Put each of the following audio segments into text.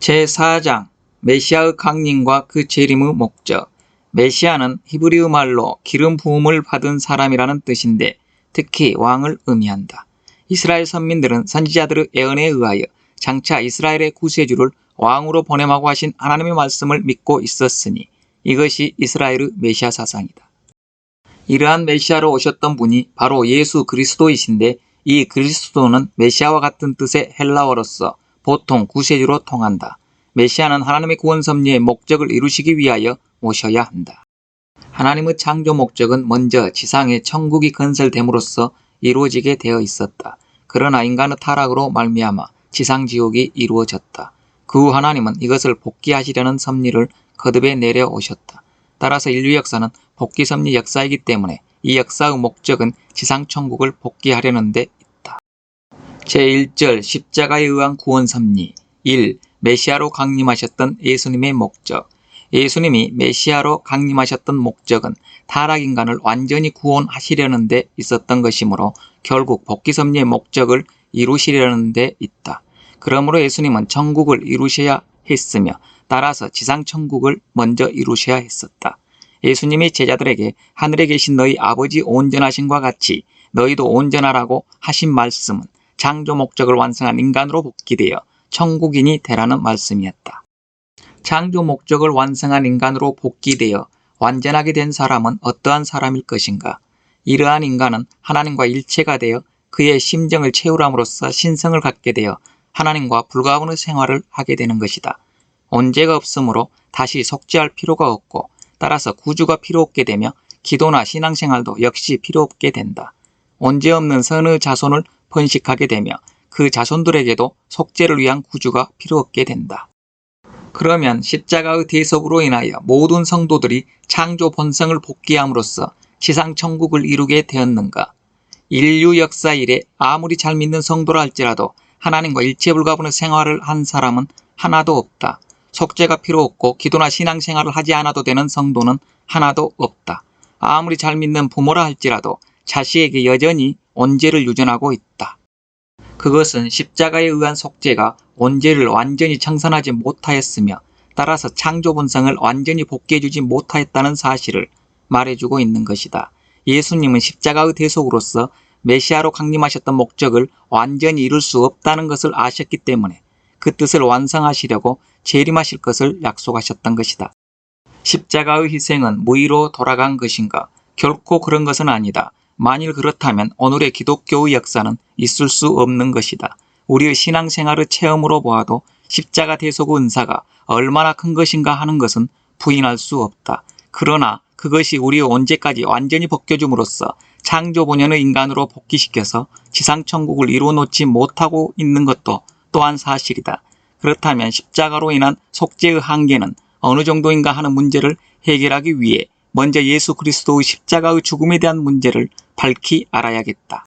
제4장 메시아의 강림과 그 재림의 목적. 메시아는 히브리어 말로 기름 부음을 받은 사람이라는 뜻인데 특히 왕을 의미한다. 이스라엘 선민들은 선지자들의 예언에 의하여 장차 이스라엘의 구세주를 왕으로 보냄하고 하신 하나님의 말씀을 믿고 있었으니 이것이 이스라엘의 메시아 사상이다. 이러한 메시아로 오셨던 분이 바로 예수 그리스도이신데 이 그리스도는 메시아와 같은 뜻의 헬라어로서 보통 구세주로 통한다. 메시아는 하나님의 구원 섭리의 목적을 이루시기 위하여 오셔야 한다. 하나님의 창조 목적은 먼저 지상에 천국이 건설됨으로써 이루어지게 되어 있었다. 그러나 인간의 타락으로 말미암아 지상지옥이 이루어졌다. 그 후 하나님은 이것을 복귀하시려는 섭리를 거듭에 내려오셨다. 따라서 인류 역사는 복귀 섭리 역사이기 때문에 이 역사의 목적은 지상천국을 복귀하려는 데 있다. 제1절 십자가에 의한 구원 섭리 1. 메시아로 강림하셨던 예수님의 목적. 예수님이 메시아로 강림하셨던 목적은 타락인간을 완전히 구원하시려는 데 있었던 것이므로 결국 복귀 섭리의 목적을 이루시려는 데 있다. 그러므로 예수님은 천국을 이루셔야 했으며 따라서 지상천국을 먼저 이루셔야 했었다. 예수님이 제자들에게 하늘에 계신 너희 아버지 온전하심과 같이 너희도 온전하라고 하신 말씀은 창조 목적을 완성한 인간으로 복귀되어 천국인이 되라는 말씀이었다. 창조 목적을 완성한 인간으로 복귀되어 완전하게 된 사람은 어떠한 사람일 것인가? 이러한 인간은 하나님과 일체가 되어 그의 심정을 채우람으로써 신성을 갖게 되어 하나님과 불가분의 생활을 하게 되는 것이다. 온죄가 없으므로 다시 속죄할 필요가 없고 따라서 구주가 필요 없게 되며 기도나 신앙생활도 역시 필요 없게 된다. 온죄 없는 선의 자손을 번식하게 되며 그 자손들에게도 속죄를 위한 구주가 필요 없게 된다. 그러면 십자가의 대속으로 인하여 모든 성도들이 창조 본성을 복귀함으로써 지상천국을 이루게 되었는가? 인류 역사 이래 아무리 잘 믿는 성도라 할지라도 하나님과 일체불가분의 생활을 한 사람은 하나도 없다. 속죄가 필요 없고 기도나 신앙생활을 하지 않아도 되는 성도는 하나도 없다. 아무리 잘 믿는 부모라 할지라도 자식에게 여전히 온죄를 유전하고 있다. 그것은 십자가에 의한 속죄가 온죄를 완전히 청산하지 못하였으며 따라서 창조 본성을 완전히 복귀해주지 못하였다는 사실을 말해주고 있는 것이다. 예수님은 십자가의 대속으로서 메시아로 강림하셨던 목적을 완전히 이룰 수 없다는 것을 아셨기 때문에 그 뜻을 완성하시려고 재림하실 것을 약속하셨던 것이다. 십자가의 희생은 무의로 돌아간 것인가? 결코 그런 것은 아니다. 만일 그렇다면 오늘의 기독교의 역사는 있을 수 없는 것이다. 우리의 신앙생활의 체험으로 보아도 십자가 대속의 은사가 얼마나 큰 것인가 하는 것은 부인할 수 없다. 그러나 그것이 우리의 온죄까지 완전히 벗겨줌으로써 창조 본연의 인간으로 복귀시켜서 지상천국을 이루어놓지 못하고 있는 것도 또한 사실이다. 그렇다면 십자가로 인한 속죄의 한계는 어느 정도인가 하는 문제를 해결하기 위해 먼저 예수 그리스도의 십자가의 죽음에 대한 문제를 밝히 알아야겠다.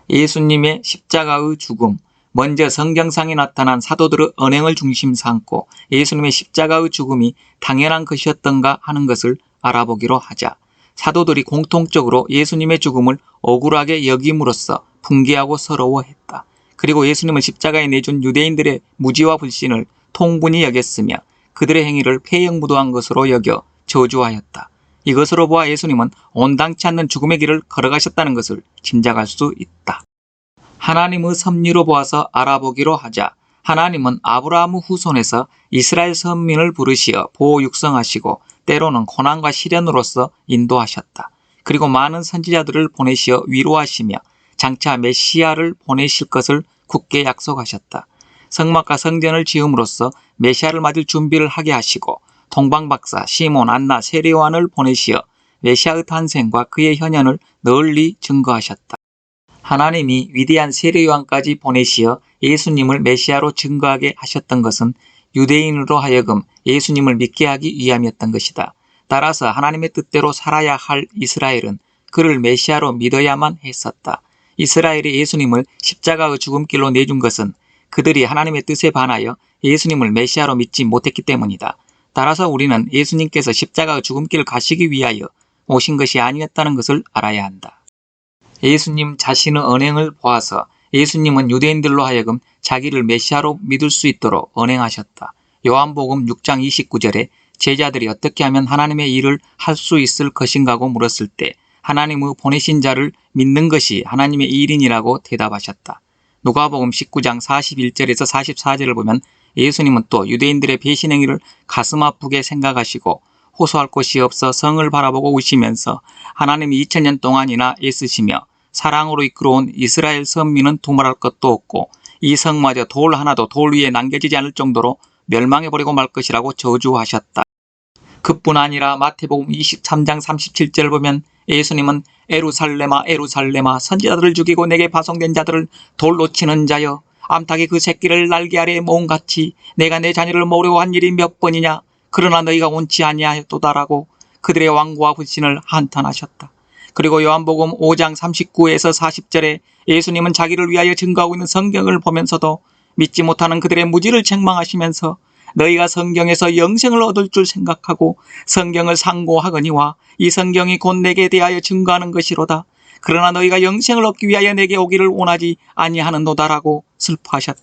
예수님의 십자가의 죽음. 먼저 성경상에 나타난 사도들의 언행을 중심 삼고 예수님의 십자가의 죽음이 당연한 것이었던가 하는 것을 알아보기로 하자. 사도들이 공통적으로 예수님의 죽음을 억울하게 여김으로써 분개하고 서러워했다. 그리고 예수님을 십자가에 내준 유대인들의 무지와 불신을 통분히 여겼으며 그들의 행위를 폐역무도한 것으로 여겨 저주하였다. 이것으로 보아 예수님은 온당치 않는 죽음의 길을 걸어가셨다는 것을 짐작할 수 있다. 하나님의 섭리로 보아서 알아보기로 하자. 하나님은 아브라함의 후손에서 이스라엘 선민을 부르시어 보호 육성하시고 때로는 고난과 시련으로서 인도하셨다. 그리고 많은 선지자들을 보내시어 위로하시며 장차 메시아를 보내실 것을 굳게 약속하셨다. 성막과 성전을 지음으로써 메시아를 맞을 준비를 하게 하시고 동방박사 시몬, 안나, 세례요한을 보내시어 메시아의 탄생과 그의 현현을 널리 증거하셨다. 하나님이 위대한 세례요한까지 보내시어 예수님을 메시아로 증거하게 하셨던 것은 유대인으로 하여금 예수님을 믿게 하기 위함이었던 것이다. 따라서 하나님의 뜻대로 살아야 할 이스라엘은 그를 메시아로 믿어야만 했었다. 이스라엘이 예수님을 십자가의 죽음길로 내준 것은 그들이 하나님의 뜻에 반하여 예수님을 메시아로 믿지 못했기 때문이다. 따라서 우리는 예수님께서 십자가의 죽음길을 가시기 위하여 오신 것이 아니었다는 것을 알아야 한다. 예수님 자신의 언행을 보아서 예수님은 유대인들로 하여금 자기를 메시아로 믿을 수 있도록 언행하셨다. 요한복음 6장 29절에 제자들이 어떻게 하면 하나님의 일을 할 수 있을 것인가고 물었을 때 하나님의 보내신 자를 믿는 것이 하나님의 일인이라고 대답하셨다. 누가복음 19장 41절에서 44절을 보면 예수님은 또 유대인들의 배신 행위를 가슴 아프게 생각하시고 호소할 곳이 없어 성을 바라보고 우시면서 하나님이 2000년 동안이나 애쓰시며 사랑으로 이끌어온 이스라엘 선민은 두말할 것도 없고 이 성마저 돌 하나도 돌 위에 남겨지지 않을 정도로 멸망해버리고 말 것이라고 저주하셨다. 그뿐 아니라 마태복음 23장 37절을 보면 예수님은 에루살렘아 에루살렘아 선지자들을 죽이고 내게 파송된 자들을 돌로 치는 자여 암탉이 그 새끼를 날개 아래에 모음같이 내가 내 자녀를 모으려고 한 일이 몇 번이냐 그러나 너희가 원치 아니하였도다라고 그들의 완고와 불신을 한탄하셨다. 그리고 요한복음 5장 39에서 40절에 예수님은 자기를 위하여 증거하고 있는 성경을 보면서도 믿지 못하는 그들의 무지를 책망하시면서 너희가 성경에서 영생을 얻을 줄 생각하고 성경을 상고하거니와 이 성경이 곧 내게 대하여 증거하는 것이로다. 그러나 너희가 영생을 얻기 위하여 내게 오기를 원하지 아니하는도다라고 슬퍼하셨다.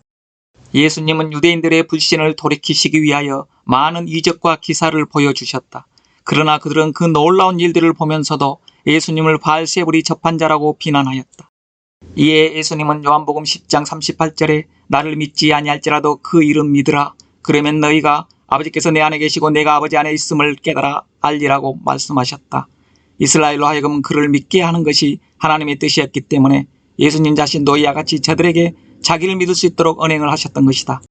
예수님은 유대인들의 불신을 돌이키시기 위하여 많은 이적과 기사를 보여주셨다. 그러나 그들은 그 놀라운 일들을 보면서도 예수님을 바알세불이 접한 자라고 비난하였다. 이에 예수님은 요한복음 10장 38절에 나를 믿지 아니할지라도 그 이름 믿으라. 그러면 너희가 아버지께서 내 안에 계시고 내가 아버지 안에 있음을 깨달아 알리라고 말씀하셨다. 이스라엘로 하여금 그를 믿게 하는 것이 하나님의 뜻이었기 때문에 예수님 자신도 이와 같이 저들에게 자기를 믿을 수 있도록 언행을 하셨던 것이다.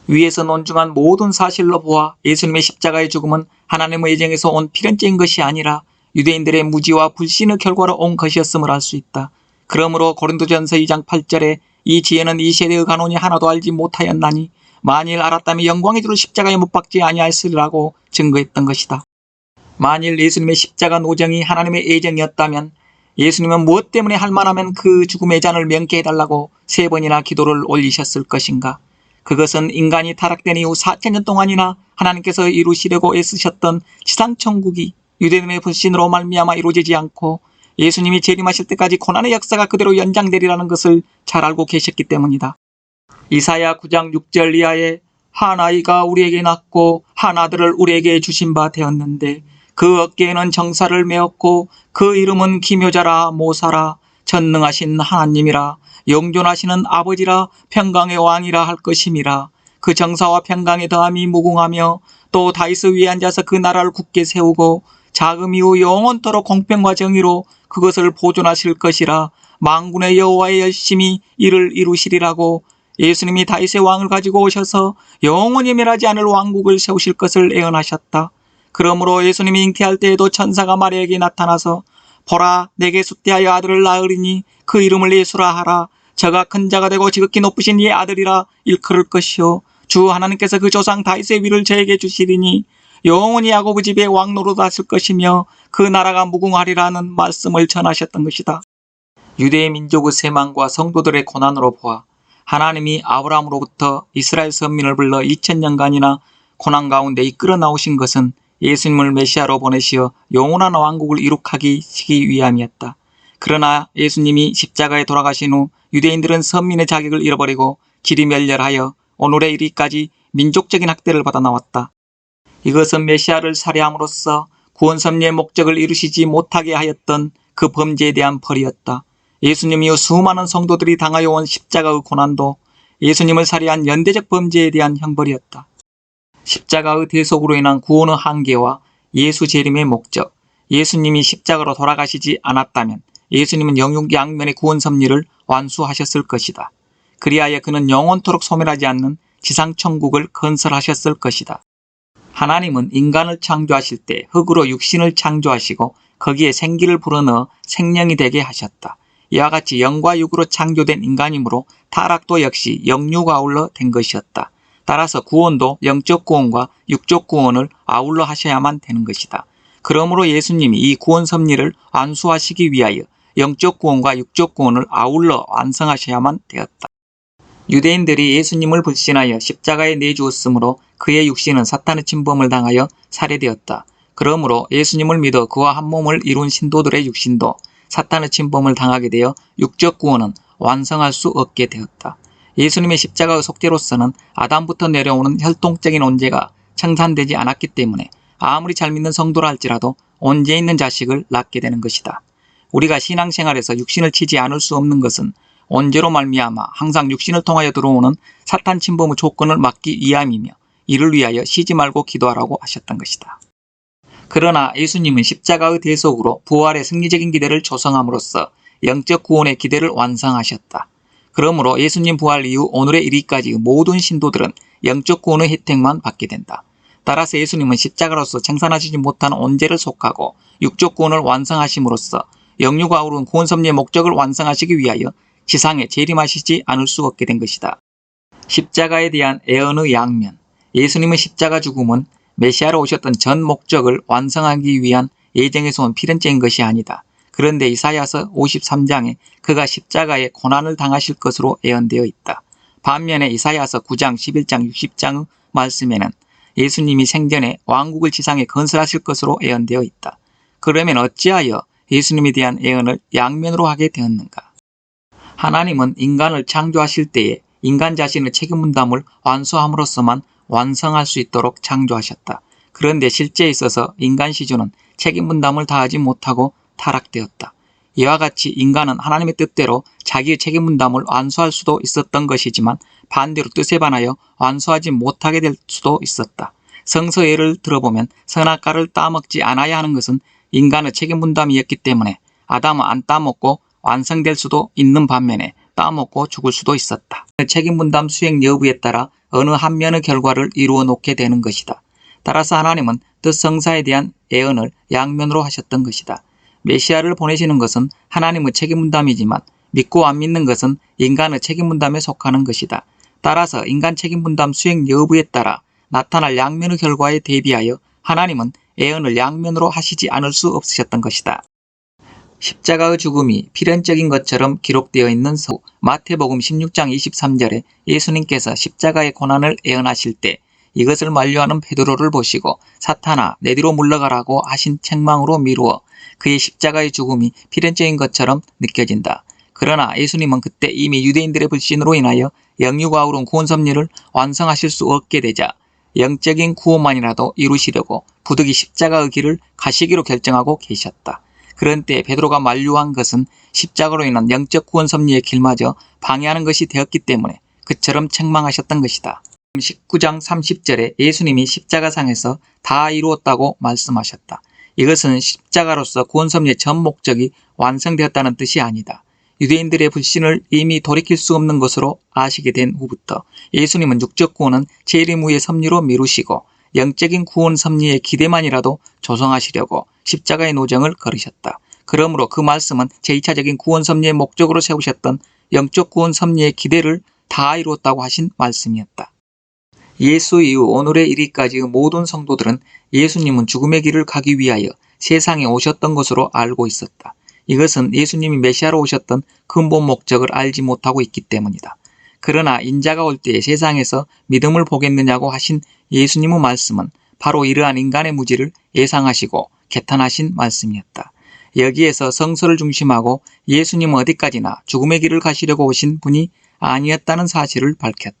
위에서 논중한 모든 사실로 보아 예수님의 십자가의 죽음은 하나님의 예정에서 온 필연적인 것이 아니라 유대인들의 무지와 불신의 결과로 온 것이었음을 알 수 있다. 그러므로 고린도전서 2장 8절에 이 지혜는 이 세대의 간원이 하나도 알지 못하였나니 만일 알았다면 영광의 주를 십자가에 못 박지 아니하였으리라고 증거했던 것이다. 만일 예수님의 십자가 노정이 하나님의 예정이었다면 예수님은 무엇 때문에 할만하면 그 죽음의 잔을 명쾌해달라고 3번이나 기도를 올리셨을 것인가. 그것은 인간이 타락된 이후 4000년 동안이나 하나님께서 이루시려고 애쓰셨던 지상천국이 유대인의 불신으로 말미암아 이루어지지 않고 예수님이 재림하실 때까지 고난의 역사가 그대로 연장되리라는 것을 잘 알고 계셨기 때문이다. 이사야 9장 6절 이하에 한 아이가 우리에게 낳고 한 아들을 우리에게 주신 바 되었는데 그 어깨에는 정사를 메었고 그 이름은 기묘자라 모사라 전능하신 하나님이라 영존하시는 아버지라 평강의 왕이라 할 것임이라. 그 정사와 평강의 더함이 무궁하며 또 다윗의 위에 앉아서 그 나라를 굳게 세우고 자금 이후 영원토록 공평과 정의로 그것을 보존하실 것이라. 만군의 여호와의 열심히 이를 이루시리라고. 예수님이 다윗의 왕을 가지고 오셔서 영원히 멸하지 않을 왕국을 세우실 것을 예언하셨다. 그러므로 예수님이 잉태할 때에도 천사가 마리아에게 나타나서 보라 내게 숫대하여 아들을 낳으리니 그 이름을 예수라 하라. 저가 큰 자가 되고 지극히 높으신 이의 아들이라 일컬을 것이요 주 하나님께서 그 조상 다윗의 위를 저에게 주시리니 영원히 야고보 집의 왕 노릇하실 것이며 그 나라가 무궁하리라는 말씀을 전하셨던 것이다. 유대의 민족의 세망과 성도들의 고난으로 보아 하나님이 아브라함으로부터 이스라엘 선민을 불러 2000년간이나 고난 가운데 이끌어 나오신 것은 예수님을 메시아로 보내시어 영원한 왕국을 이룩하기 위함이었다. 그러나 예수님이 십자가에 돌아가신 후 유대인들은 선민의 자격을 잃어버리고 지리멸렬하여 오늘에 이르기까지 민족적인 학대를 받아 나왔다. 이것은 메시아를 살해함으로써 구원 섭리의 목적을 이루시지 못하게 하였던 그 범죄에 대한 벌이었다. 예수님 이후 수많은 성도들이 당하여 온 십자가의 고난도 예수님을 살해한 연대적 범죄에 대한 형벌이었다. 십자가의 대속으로 인한 구원의 한계와 예수 재림의 목적, 예수님이 십자가로 돌아가시지 않았다면 예수님은 영육양면의 구원 섭리를 완수하셨을 것이다. 그리하여 그는 영원토록 소멸하지 않는 지상천국을 건설하셨을 것이다. 하나님은 인간을 창조하실 때 흙으로 육신을 창조하시고 거기에 생기를 불어넣어 생명이 되게 하셨다. 이와 같이 영과 육으로 창조된 인간이므로 타락도 역시 영육 아울러 된 것이었다. 따라서 구원도 영적 구원과 육적 구원을 아울러 하셔야만 되는 것이다. 그러므로 예수님이 이 구원 섭리를 완수하시기 위하여 영적 구원과 육적 구원을 아울러 완성하셔야만 되었다. 유대인들이 예수님을 불신하여 십자가에 내주었으므로 그의 육신은 사탄의 침범을 당하여 살해되었다. 그러므로 예수님을 믿어 그와 한 몸을 이룬 신도들의 육신도 사탄의 침범을 당하게 되어 육적 구원은 완성할 수 없게 되었다. 예수님의 십자가의 속죄로서는 아담부터 내려오는 혈통적인 온제가 청산되지 않았기 때문에 아무리 잘 믿는 성도라 할지라도 온제 있는 자식을 낳게 되는 것이다. 우리가 신앙생활에서 육신을 치지 않을 수 없는 것은 온제로 말미암아 항상 육신을 통하여 들어오는 사탄 침범의 조건을 막기 위함이며 이를 위하여 쉬지 말고 기도하라고 하셨던 것이다. 그러나 예수님은 십자가의 대속으로 부활의 승리적인 기대를 조성함으로써 영적 구원의 기대를 완성하셨다. 그러므로 예수님 부활 이후 오늘에 이르기까지 모든 신도들은 영적 구원의 혜택만 받게 된다. 따라서 예수님은 십자가로서 청산하시지 못한 온제를 속하고 육적 구원을 완성하심으로써 영육과 아우른 구원 섭리의 목적을 완성하시기 위하여 지상에 재림하시지 않을 수 없게 된 것이다. 십자가에 대한 애언의 양면. 예수님의 십자가 죽음은 메시아로 오셨던 전 목적을 완성하기 위한 예정에서 온 필연적인 것이 아니다. 그런데 이사야서 53장에 그가 십자가에 고난을 당하실 것으로 예언되어 있다. 반면에 이사야서 9장, 11장, 60장의 말씀에는 예수님이 생전에 왕국을 지상에 건설하실 것으로 예언되어 있다. 그러면 어찌하여 예수님에 대한 예언을 양면으로 하게 되었는가? 하나님은 인간을 창조하실 때에 인간 자신의 책임 분담을 완수함으로써만 완성할 수 있도록 창조하셨다. 그런데 실제에 있어서 인간 시주는 책임 분담을 다하지 못하고 타락되었다. 이와 같이 인간은 하나님의 뜻대로 자기의 책임 분담을 완수할 수도 있었던 것이지만 반대로 뜻에 반하여 완수하지 못하게 될 수도 있었다. 성서 예를 들어보면 선악과를 따먹지 않아야 하는 것은 인간의 책임 분담이었기 때문에 아담은 안 따먹고 완성될 수도 있는 반면에 따먹고 죽을 수도 있었다. 책임 분담 수행 여부에 따라 어느 한 면의 결과를 이루어 놓게 되는 것이다. 따라서 하나님은 뜻성사에 대한 예언을 양면으로 하셨던 것이다. 메시아를 보내시는 것은 하나님의 책임 분담이지만 믿고 안 믿는 것은 인간의 책임 분담에 속하는 것이다. 따라서 인간 책임 분담 수행 여부에 따라 나타날 양면의 결과에 대비하여 하나님은 예언을 양면으로 하시지 않을 수 없으셨던 것이다. 십자가의 죽음이 필연적인 것처럼 기록되어 있는 서 마태복음 16장 23절에 예수님께서 십자가의 고난을 예언하실 때 이것을 만류하는 베드로를 보시고 사탄아 내 뒤로 물러가라고 하신 책망으로 미루어 그의 십자가의 죽음이 필연적인 것처럼 느껴진다. 그러나 예수님은 그때 이미 유대인들의 불신으로 인하여 영육과 아우른 구원 섭리를 완성하실 수 없게 되자 영적인 구원만이라도 이루시려고 부득이 십자가의 길을 가시기로 결정하고 계셨다. 그런 때 베드로가 만류한 것은 십자가로 인한 영적 구원 섭리의 길마저 방해하는 것이 되었기 때문에 그처럼 책망하셨던 것이다. 19장 30절에 예수님이 십자가상에서 다 이루었다고 말씀하셨다. 이것은 십자가로서 구원 섭리의 전 목적이 완성되었다는 뜻이 아니다. 유대인들의 불신을 이미 돌이킬 수 없는 것으로 아시게 된 후부터 예수님은 육적 구원은 재림 후의 섭리로 미루시고 영적인 구원 섭리의 기대만이라도 조성하시려고 십자가의 노정을 걸으셨다. 그러므로 그 말씀은 제2차적인 구원 섭리의 목적으로 세우셨던 영적 구원 섭리의 기대를 다 이루었다고 하신 말씀이었다. 예수 이후 오늘의 이르기까지의 모든 성도들은 예수님은 죽음의 길을 가기 위하여 세상에 오셨던 것으로 알고 있었다. 이것은 예수님이 메시아로 오셨던 근본 목적을 알지 못하고 있기 때문이다. 그러나 인자가 올 때에 세상에서 믿음을 보겠느냐고 하신 예수님의 말씀은 바로 이러한 인간의 무지를 예상하시고 개탄하신 말씀이었다. 여기에서 성서를 중심하고 예수님은 어디까지나 죽음의 길을 가시려고 오신 분이 아니었다는 사실을 밝혔다.